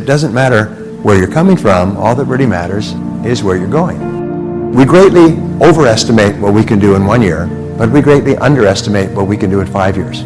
It doesn't matter where you're coming from. All that really matters is where you're going. We greatly overestimate what we can do in 1 year, but we greatly underestimate what we can do in 5 years.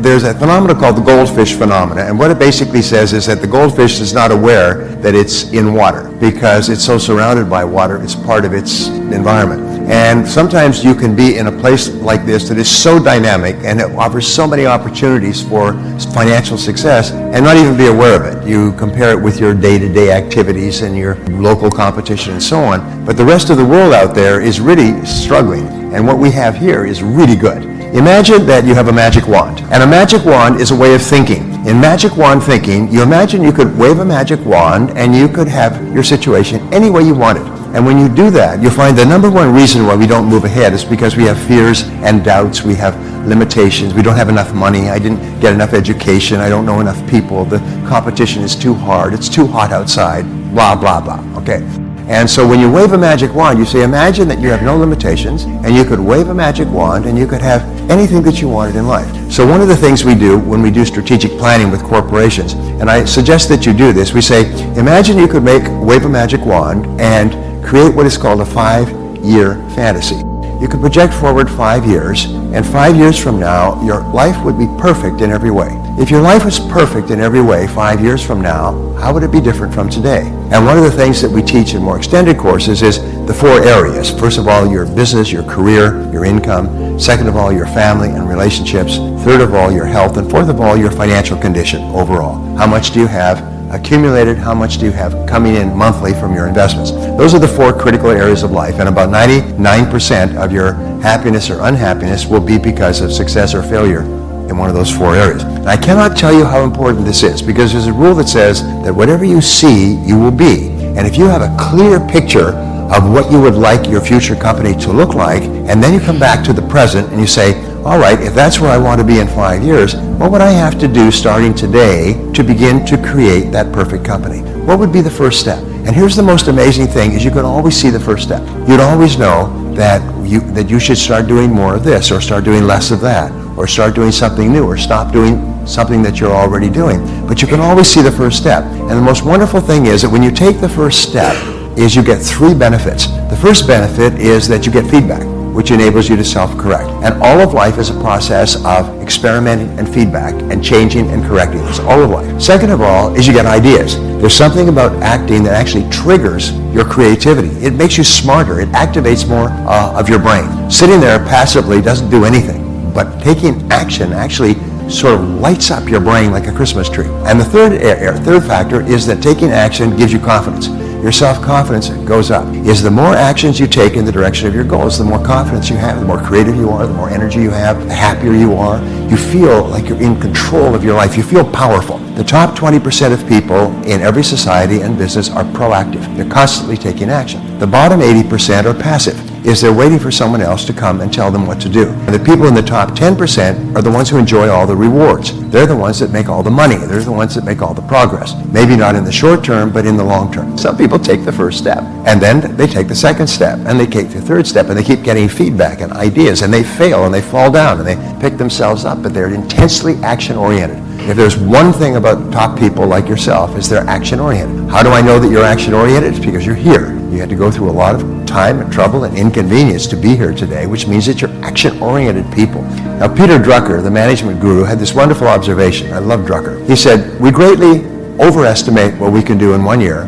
There's a phenomenon called the goldfish phenomena, and what it basically says is that the goldfish is not aware that it's in water because it's so surrounded by water, it's part of its environment. And sometimes you can be in a place like this that is so dynamic and it offers so many opportunities for financial success and not even be aware of it. You compare it with your day-to-day activities and your local competition and so on, but the rest of the world out there is really struggling, and what we have here is really good. Imagine that you have a magic wand, and a magic wand is a way of thinking. In magic wand thinking, you imagine you could wave a magic wand and you could have your situation any way you wanted. And when you do that, you'll find the number one reason why we don't move ahead is because we have fears and doubts, we have limitations, we don't have enough money, I didn't get enough education, I don't know enough people, the competition is too hard, it's too hot outside, blah, blah, blah, okay? And so when you wave a magic wand, you say, imagine that you have no limitations, and you could wave a magic wand, and you could have anything that you wanted in life. So one of the things we do when we do strategic planning with corporations, and I suggest that you do this, we say, imagine you could wave a magic wand and create what is called a 5-year fantasy. You could project forward 5 years, and 5 years from now, your life would be perfect in every way. If your life was perfect in every way 5 years from now, how would it be different from today? And one of the things that we teach in more extended courses is the 4 areas. First of all, your business, your career, your income. Second of all, your family and relationships. Third of all, your health. And fourth of all, your financial condition overall. How much do you have accumulated? How much do you have coming in monthly from your investments? Those are the 4 critical areas of life, and about 99% of your happiness or unhappiness will be because of success or failure in one of those 4 areas. And I cannot tell you how important this is, because there's a rule that says that whatever you see, you will be. And if you have a clear picture of what you would like your future company to look like, and then you come back to the present and you say, all right, if that's where I want to be in 5 years, what would I have to do starting today to begin to create that perfect company? What would be the first step? And here's the most amazing thing, is you can always see the first step. You'd always know that you should start doing more of this, or start doing less of that, or start doing something new, or stop doing something that you're already doing. But you can always see the first step. And the most wonderful thing is that when you take the first step, is you get 3 benefits. The first benefit is that you get feedback, which enables you to self-correct. And all of life is a process of experimenting and feedback and changing and correcting. It's all of life. Second of all is you get ideas. There's something about acting that actually triggers your creativity. It makes you smarter. It activates more of your brain. Sitting there passively doesn't do anything, but taking action actually sort of lights up your brain like a Christmas tree. And the third factor is that taking action gives you confidence. Your self-confidence goes up. Is the more actions you take in the direction of your goals, the more confidence you have, the more creative you are, the more energy you have, the happier you are. You feel like you're in control of your life. You feel powerful. The top 20% of people in every society and business are proactive. They're constantly taking action. The bottom 80% are passive. Is they're waiting for someone else to come and tell them what to do. And the people in the top 10% are the ones who enjoy all the rewards. They're the ones that make all the money. They're the ones that make all the progress. Maybe not in the short term, but in the long term. Some people take the first step, and then they take the second step, and they take the third step, and they keep getting feedback and ideas, and they fail, and they fall down, and they pick themselves up, but they're intensely action-oriented. If there's one thing about top people like yourself, is they're action-oriented. How do I know that you're action-oriented? It's because you're here. You had to go through a lot of time and trouble and inconvenience to be here today, which means that you're action-oriented people. Now, Peter Drucker, the management guru, had this wonderful observation. I love Drucker. He said, we greatly overestimate what we can do in 1 year,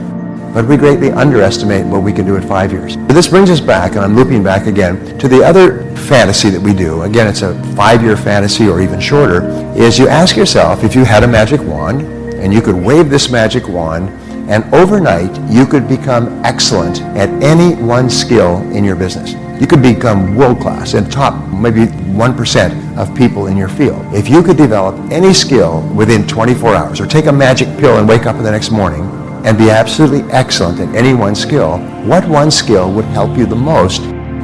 but we greatly underestimate what we can do in 5 years. This brings us back, and I'm looping back again, to the other fantasy that we do. Again, it's a 5-year fantasy or even shorter, is you ask yourself, if you had a magic wand, and you could wave this magic wand, and overnight you could become excellent at any one skill in your business. You could become world-class and top maybe 1% of people in your field. If you could develop any skill within 24 hours, or take a magic pill and wake up the next morning and be absolutely excellent at any one skill, what one skill would help you the most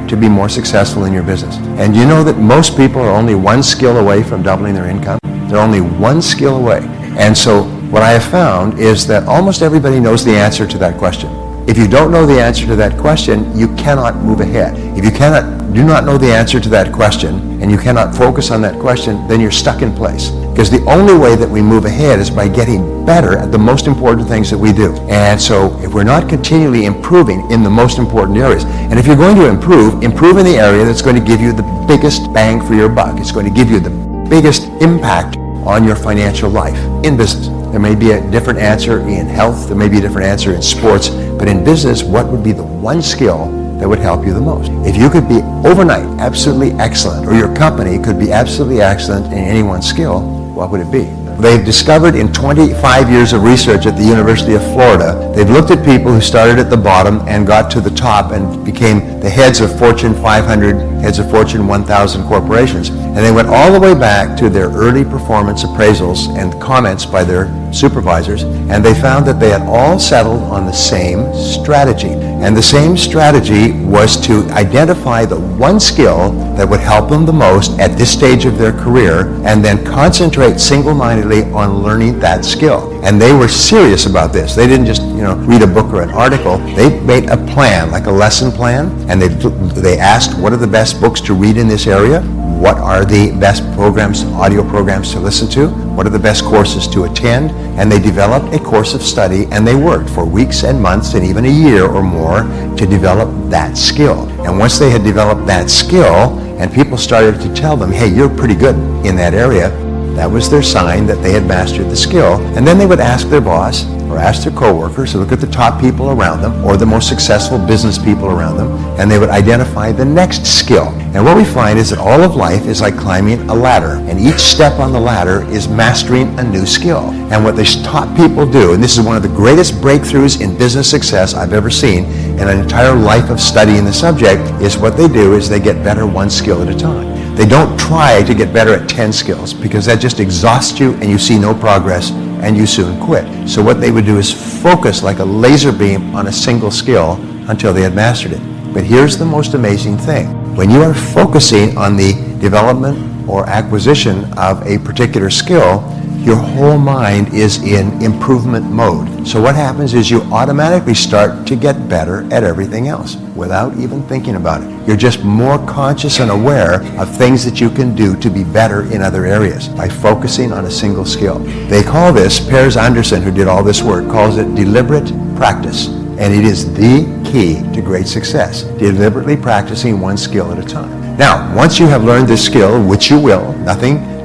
to be more successful in your business? And you know that most people are only one skill away from doubling their income? They're only one skill away. And so what I have found is that almost everybody knows the answer to that question. If you don't know the answer to that question, you cannot move ahead. If you do not know the answer to that question, and you cannot focus on that question, then you're stuck in place. because the only way that we move ahead is by getting better at the most important things that we do. And so if we're not continually improving in the most important areas, and if you're going to improve in the area that's going to give you the biggest bang for your buck. It's going to give you the biggest impact on your financial life in business. There may be a different answer in health, there may be a different answer in sports, but in business, what would be the one skill that would help you the most? If you could be overnight absolutely excellent, or your company could be absolutely excellent in any one skill, what would it be? They've discovered in 25 years of research at the University of Florida, they've looked at people who started at the bottom and got to the top and became the heads of Fortune 500, heads of Fortune 1000 corporations. And they went all the way back to their early performance appraisals and comments by their supervisors, and they found that they had all settled on the same strategy. And the same strategy was to identify the one skill that would help them the most at this stage of their career, and then concentrate single-mindedly on learning that skill. And they were serious about this. They didn't just, read a book or an article. They made a plan, like a lesson plan, and they asked, what are the best books to read in this area? What are the best programs, audio programs to listen to? What are the best courses to attend? And they developed a course of study, and they worked for weeks and months and even a year or more to develop that skill. And once they had developed that skill, and people started to tell them, hey, you're pretty good in that area, that was their sign that they had mastered the skill. And then they would ask their boss or ask their coworkers to look at the top people around them or the most successful business people around them, and they would identify the next skill. And what we find is that all of life is like climbing a ladder, and each step on the ladder is mastering a new skill. And what these top people do, and this is one of the greatest breakthroughs in business success I've ever seen in an entire life of studying the subject, is what they do is they get better one skill at a time. They don't try to get better at 10 skills, because that just exhausts you and you see no progress and you soon quit. So what they would do is focus like a laser beam on a single skill until they had mastered it. But here's the most amazing thing. When you are focusing on the development or acquisition of a particular skill, your whole mind is in improvement mode. So what happens is you automatically start to get better at everything else without even thinking about it. You're just more conscious and aware of things that you can do to be better in other areas by focusing on a single skill. They call this, Piers Anderson, who did all this work, calls it deliberate practice. And it is the key to great success, deliberately practicing one skill at a time. Now, once you have learned this skill, which you will,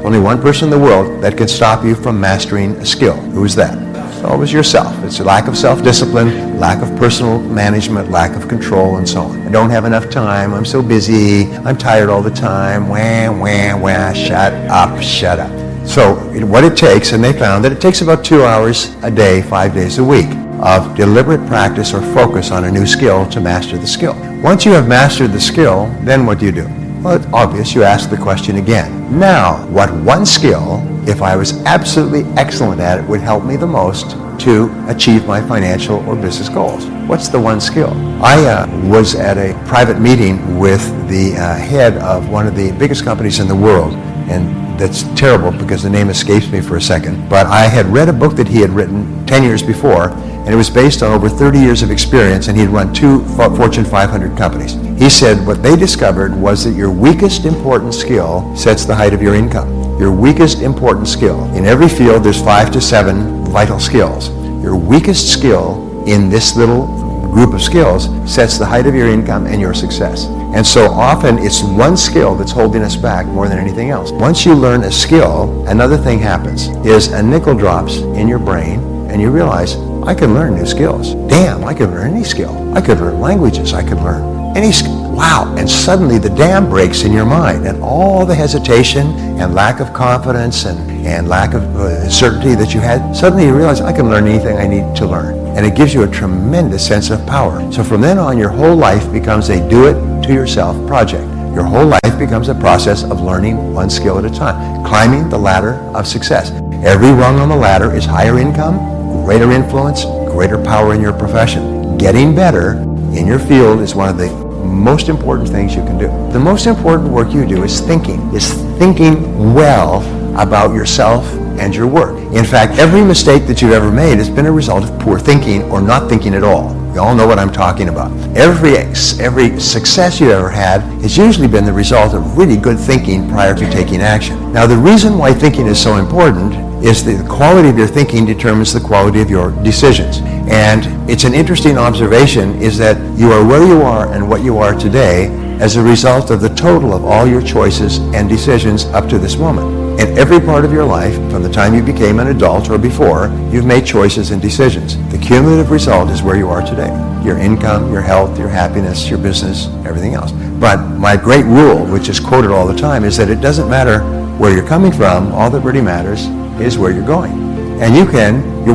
only one person in the world that can stop you from mastering a skill. Who is that? It's always yourself. It's a lack of self-discipline, lack of personal management, lack of control, and so on. I don't have enough time. I'm so busy. I'm tired all the time. Wah, shut up. So what it takes, and they found that it takes about 2 hours a day, 5 days a week, of deliberate practice or focus on a new skill to master the skill. Once you have mastered the skill, then what do? Well, it's obvious. You ask the question again. Now, what one skill, if I was absolutely excellent at it, would help me the most to achieve my financial or business goals? What's the one skill? I was at a private meeting with the head of one of the biggest companies in the world, and that's terrible because the name escapes me for a second, but I had read a book that he had written 10 years before, and it was based on over 30 years of experience, and he had run 2 Fortune 500 companies. He said what they discovered was that your weakest important skill sets the height of your income. Your weakest important skill. In every field, there's 5 to 7 vital skills. Your weakest skill in this little group of skills sets the height of your income and your success. And so often it's one skill that's holding us back more than anything else. Once you learn a skill, another thing happens, is a nickel drops in your brain, and you realize, I can learn new skills. Damn, I could learn any skill. I could learn languages. I could learn any skill. Wow. And suddenly the dam breaks in your mind, and all the hesitation and lack of confidence and lack of certainty that you had, suddenly you realize, I can learn anything I need to learn. And it gives you a tremendous sense of power. So from then on, your whole life becomes a do-it-to-yourself project. Your whole life becomes a process of learning one skill at a time, climbing the ladder of success. Every rung on the ladder is higher income, greater influence, greater power in your profession. Getting better in your field is one of the most important things you can do. The most important work you do is thinking well about yourself and your work. In fact, every mistake that you've ever made has been a result of poor thinking or not thinking at all. You all know what I'm talking about. Every success you ever had has usually been the result of really good thinking prior to taking action. Now, the reason why thinking is so important is the quality of your thinking determines the quality of your decisions. And it's an interesting observation is that you are where you are and what you are today as a result of the total of all your choices and decisions up to this moment. In every part of your life, from the time you became an adult or before, you've made choices and decisions. The cumulative result is where you are today. Your income, your health, your happiness, your business, everything else. But my great rule, which is quoted all the time, is that it doesn't matter where you're coming from. All that really matters is where you're going. And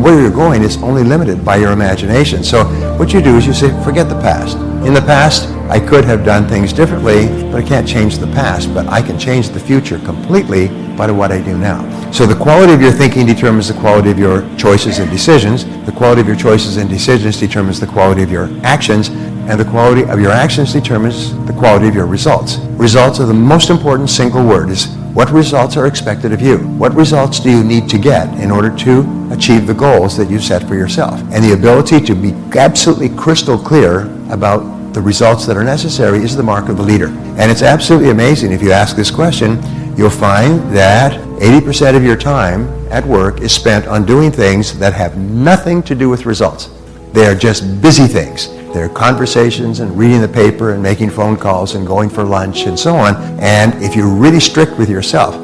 where you're going is only limited by your imagination. So what you do is you say, forget the past. In the past, I could have done things differently, but I can't change the past, but I can change the future completely by what I do now. So the quality of your thinking determines the quality of your choices and decisions. The quality of your choices and decisions determines the quality of your actions, and the quality of your actions determines the quality of your results. Results are the most important single word. Is what results are expected of you? What results do you need to get in order to achieve the goals that you set for yourself? And the ability to be absolutely crystal clear about the results that are necessary is the mark of the leader. And it's absolutely amazing. If you ask this question, you'll find that 80% of your time at work is spent on doing things that have nothing to do with results. They are just busy things. They're conversations and reading the paper and making phone calls and going for lunch and so on. And if you're really strict with yourself,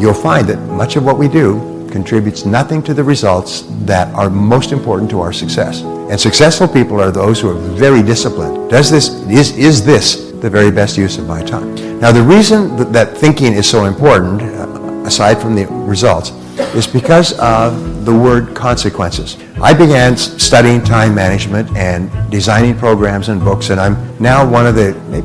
you'll find that much of what we do contributes nothing to the results that are most important to our success. And successful people are those who are very disciplined. Is this the very best use of my time? Now, the reason that thinking is so important, aside from the results, is because of the word consequences. I began studying time management and designing programs and books, and I'm now one of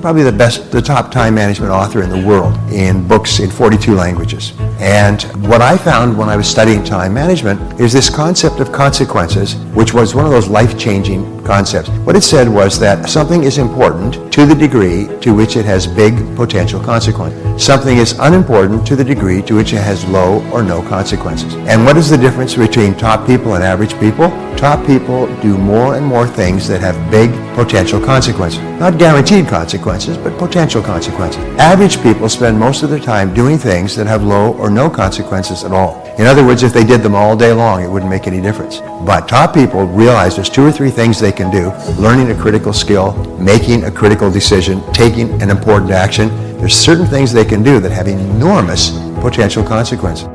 probably the top time management author in the world in books in 42 languages. And what I found when I was studying time management is this concept of consequences, which was one of those life-changing concepts. What it said was that something is important to the degree to which it has big potential consequences. Something is unimportant to the degree to which it has low or no consequences. And what is the difference between top people and average people? Top people do more and more things that have big potential consequences. Not guaranteed consequences, but potential consequences. Average people spend most of their time doing things that have low or no consequences at all. In other words, if they did them all day long, it wouldn't make any difference. But top people realize there's 2 or 3 things they can do: learning a critical skill, making a critical decision, taking an important action. There's certain things they can do that have enormous potential consequences.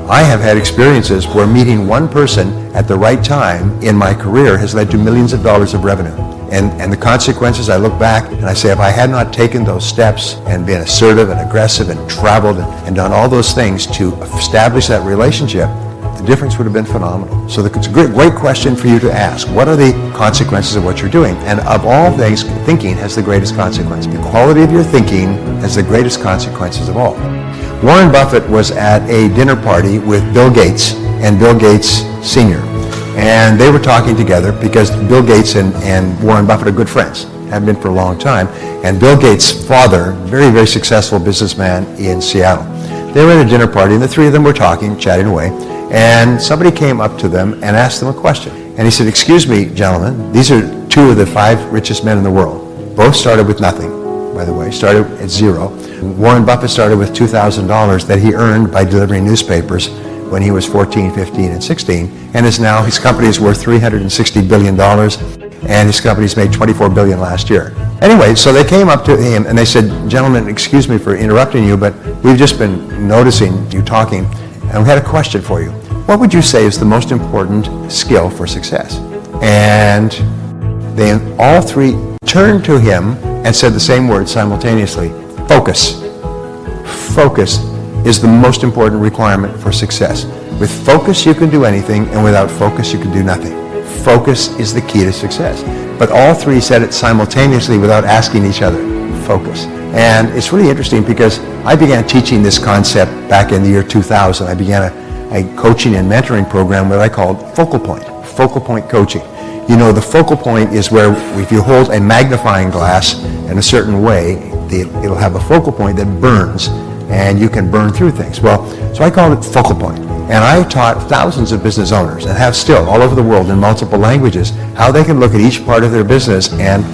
I have had experiences where meeting one person at the right time in my career has led to millions of dollars of revenue. And the consequences, I look back and I say, if I had not taken those steps and been assertive and aggressive and traveled and done all those things to establish that relationship, the difference would have been phenomenal. So it's a great question for you to ask. What are the consequences of what you're doing? And of all things, thinking has the greatest consequence. The quality of your thinking has the greatest consequences of all. Warren Buffett was at a dinner party with Bill Gates and Bill Gates Sr. And they were talking together because Bill Gates and Warren Buffett are good friends, have been for a long time. And Bill Gates' father, very, very successful businessman in Seattle. They were at a dinner party and the 3 of them were talking, chatting away. And somebody came up to them and asked them a question. And he said, "Excuse me, gentlemen, these are 2 of the 5 richest men in the world. Both started with nothing, by the way, started at 0. Warren Buffett started with $2,000 that he earned by delivering newspapers when he was 14, 15, and 16, and his company is worth $360 billion, and his company's made $24 billion last year. Anyway, so they came up to him and they said, "Gentlemen, excuse me for interrupting you, but we've just been noticing you talking, and we had a question for you. What would you say is the most important skill for success?" And they all 3 turned to him and said the same word simultaneously: focus. Focus is the most important requirement for success. With focus, you can do anything, and without focus, you can do nothing. Focus is the key to success. But all 3 said it simultaneously without asking each other. Focus. And it's really interesting because I began teaching this concept back in the year 2000. I began a coaching and mentoring program that I called Focal Point coaching. You know, the focal point is where if you hold a magnifying glass in a certain way, it'll have a focal point that burns, and you can burn through things. Well, so I called it focal point. And I taught thousands of business owners, and have still all over the world in multiple languages, how they can look at each part of their business and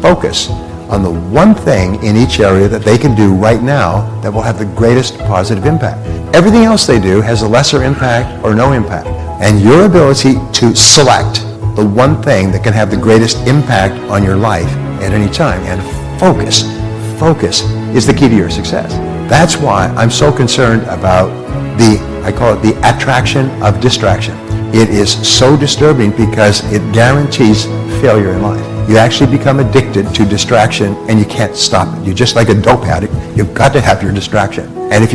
focus on the one thing in each area that they can do right now that will have the greatest positive impact. Everything else they do has a lesser impact or no impact. And your ability to select the one thing that can have the greatest impact on your life at any time and focus is the key to your success. That's why I'm so concerned about I call it the attraction of distraction. It is so disturbing because it guarantees failure in life. You actually become addicted to distraction and you can't stop it. You're just like a dope addict. You've got to have your distraction. And if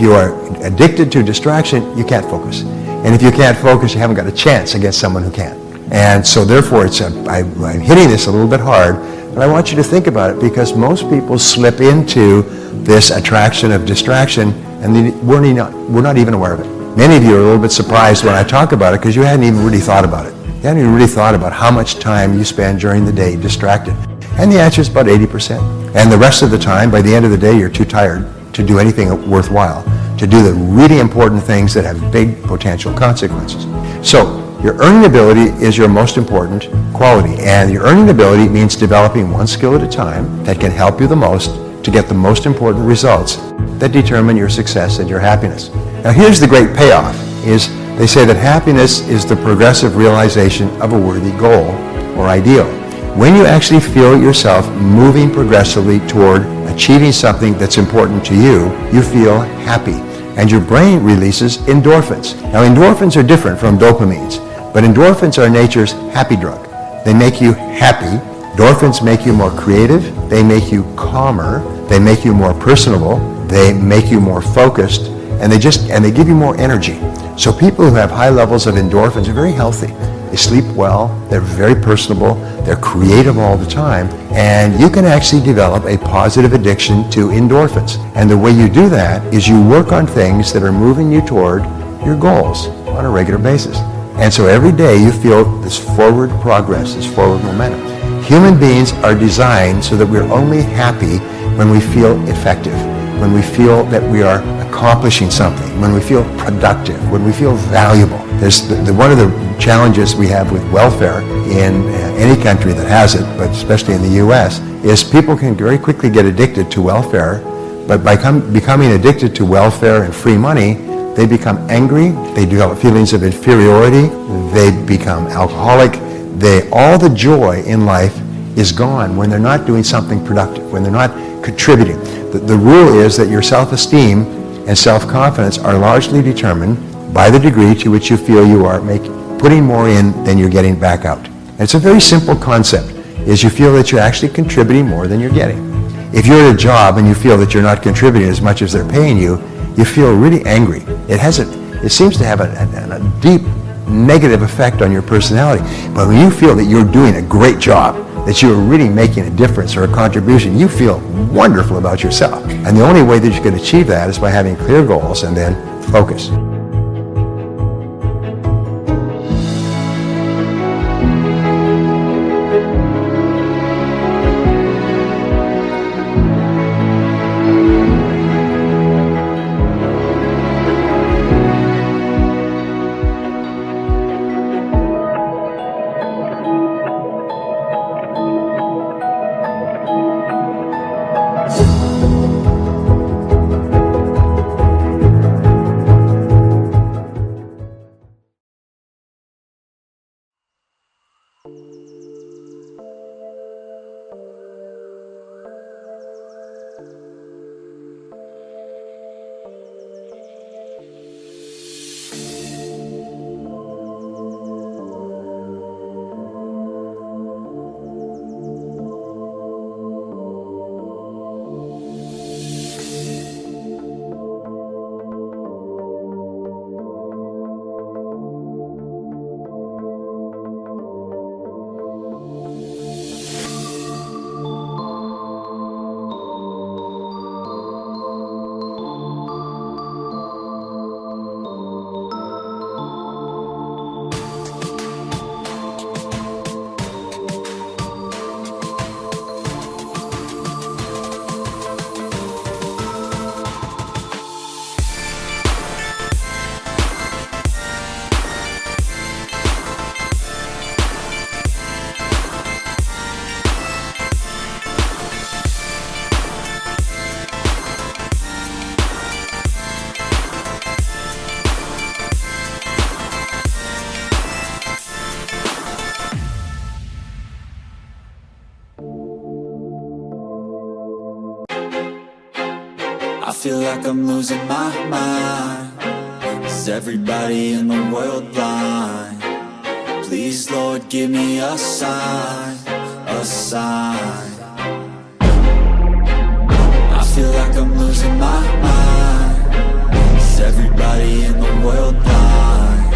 you are addicted to distraction, you can't focus. And if you can't focus, you haven't got a chance against someone who can. And so therefore, I'm hitting this a little bit hard, but I want you to think about it because most people slip into this attraction of distraction and we're not even aware of it. Many of you are a little bit surprised when I talk about it because you hadn't even really thought about it. You hadn't even really thought about how much time you spend during the day distracted. And the answer is about 80%. And the rest of the time, by the end of the day, you're too tired to do anything worthwhile, to do the really important things that have big potential consequences. So your earning ability is your most important quality. And your earning ability means developing one skill at a time that can help you the most to get the most important results that determine your success and your happiness. Now here's the great payoff, is they say that happiness is the progressive realization of a worthy goal or ideal. When you actually feel yourself moving progressively toward achieving something that's important to you, you feel happy. And your brain releases endorphins. Now endorphins are different from dopamines, but endorphins are nature's happy drug. They make you happy. Endorphins make you more creative. They make you calmer. They make you more personable. They make you more focused. And they give you more energy. So people who have high levels of endorphins are very healthy. They sleep well. They're very personable. They're creative all the time. And you can actually develop a positive addiction to endorphins. And the way you do that is you work on things that are moving you toward your goals on a regular basis. And so every day you feel this forward progress, this forward momentum. Human beings are designed so that we're only happy when we feel effective, when we feel that we are accomplishing something, when we feel productive, when we feel valuable. There's one of the challenges we have with welfare in any country that has it, but especially in the U.S., is people can very quickly get addicted to welfare, but by becoming addicted to welfare and free money, they become angry, they develop feelings of inferiority, they become alcoholic, all the joy in life is gone when they're not doing something productive, when they're not contributing. The rule is that your self-esteem and self-confidence are largely determined by the degree to which you feel you are putting more in than you're getting back out. And it's a very simple concept, is you feel that you're actually contributing more than you're getting. If you're at a job and you feel that you're not contributing as much as they're paying you, you feel really angry. It seems to have a deep negative effect on your personality. But when you feel that you're doing a great job, that you're really making a difference or a contribution, you feel wonderful about yourself. And the only way that you can achieve that is by having clear goals and then focus. feel like I'm losing my mind. Is everybody in the world blind? Please, Lord, give me a sign, a sign. I feel like I'm losing my mind. Is everybody in the world blind?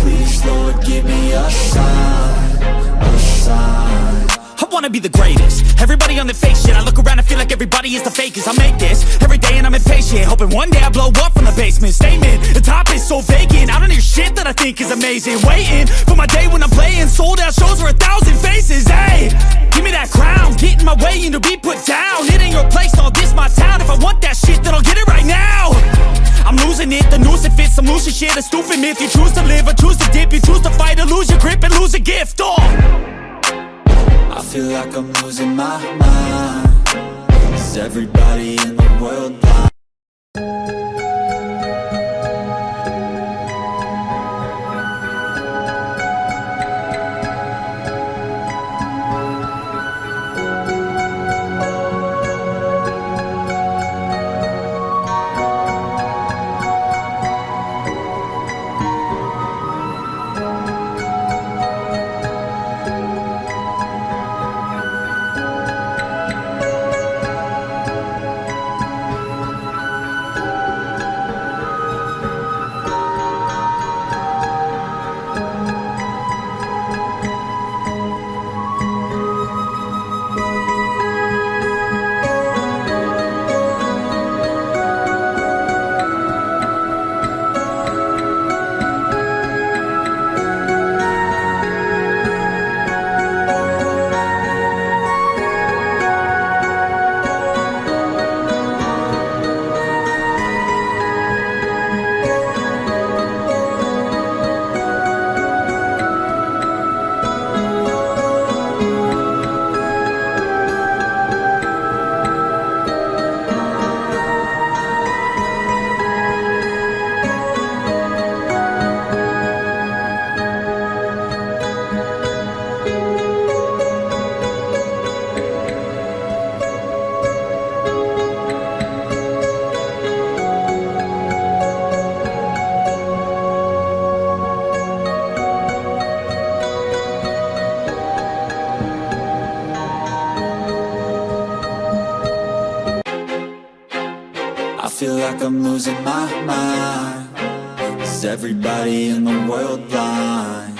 Please, Lord, give me a sign, a sign. I wanna be the greatest. Everybody on the fake shit. I look around and feel like everybody is the fakest. I make this every day and I'm impatient, hoping one day I blow up from the basement. Statement, the top is so vacant. I don't hear shit that I think is amazing. Waiting for my day when I'm playing sold out shows for 1,000 faces. Hey, give me that crown, get in my way and to be put down. It ain't your place, all this my town. If I want that shit, then I'll get it right now. I'm losing it, the noose it fits, I'm losing shit. A stupid myth, you choose to live or choose to dip. You choose to fight or lose your grip and lose a gift. I feel like I'm losing my mind. Is everybody in the world blind? I feel like I'm losing my mind. Is everybody in the world blind?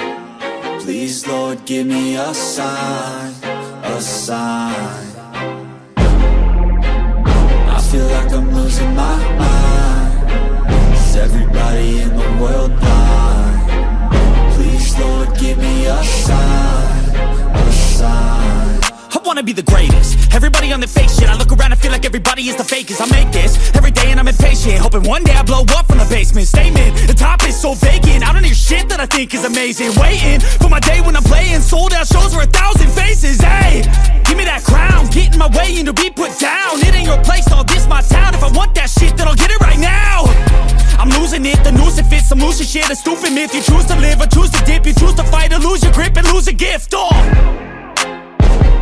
Please, Lord, give me a sign, a sign. I feel like I'm losing my mind. Is everybody in the world blind? Please, Lord, give me a sign, a sign. I wanna be the greatest. Everybody on the fake shit. I look around and feel like everybody is the fakest. I make this every day and I'm impatient, hoping one day I blow up from the basement. Statement, the top is so vacant. I don't hear shit that I think is amazing. Waiting for my day when I'm playing sold out shows for 1,000 faces. Hey, give me that crown, get in my way and to be put down. It ain't your place, all this my town. If I want that shit, then I'll get it right now. I'm losing it, the noose it fits, I'm losing shit. A stupid myth, you choose to live or choose to dip. You choose to fight or lose your grip and lose a gift.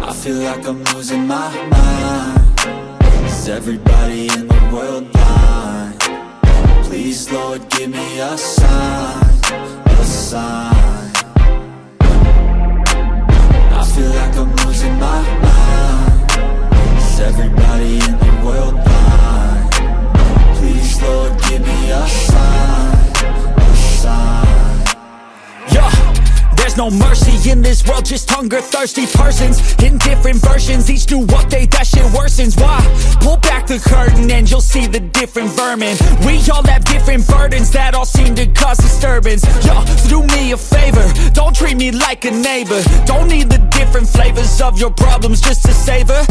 I feel like I'm losing my mind. Is everybody in the world blind? Please, Lord, give me a sign, a sign. I feel like I'm losing my mind. Is everybody in the world blind? Please, Lord, give me a sign, a sign. Yeah. There's no mercy in this world, just hunger-thirsty persons in different versions. Each new update, that shit worsens. Why? Pull back the curtain and you'll see the different vermin. We all have different burdens that all seem to cause disturbance. Yo, so do me a favor, don't treat me like a neighbor. Don't need the different flavors of your problems just to savor.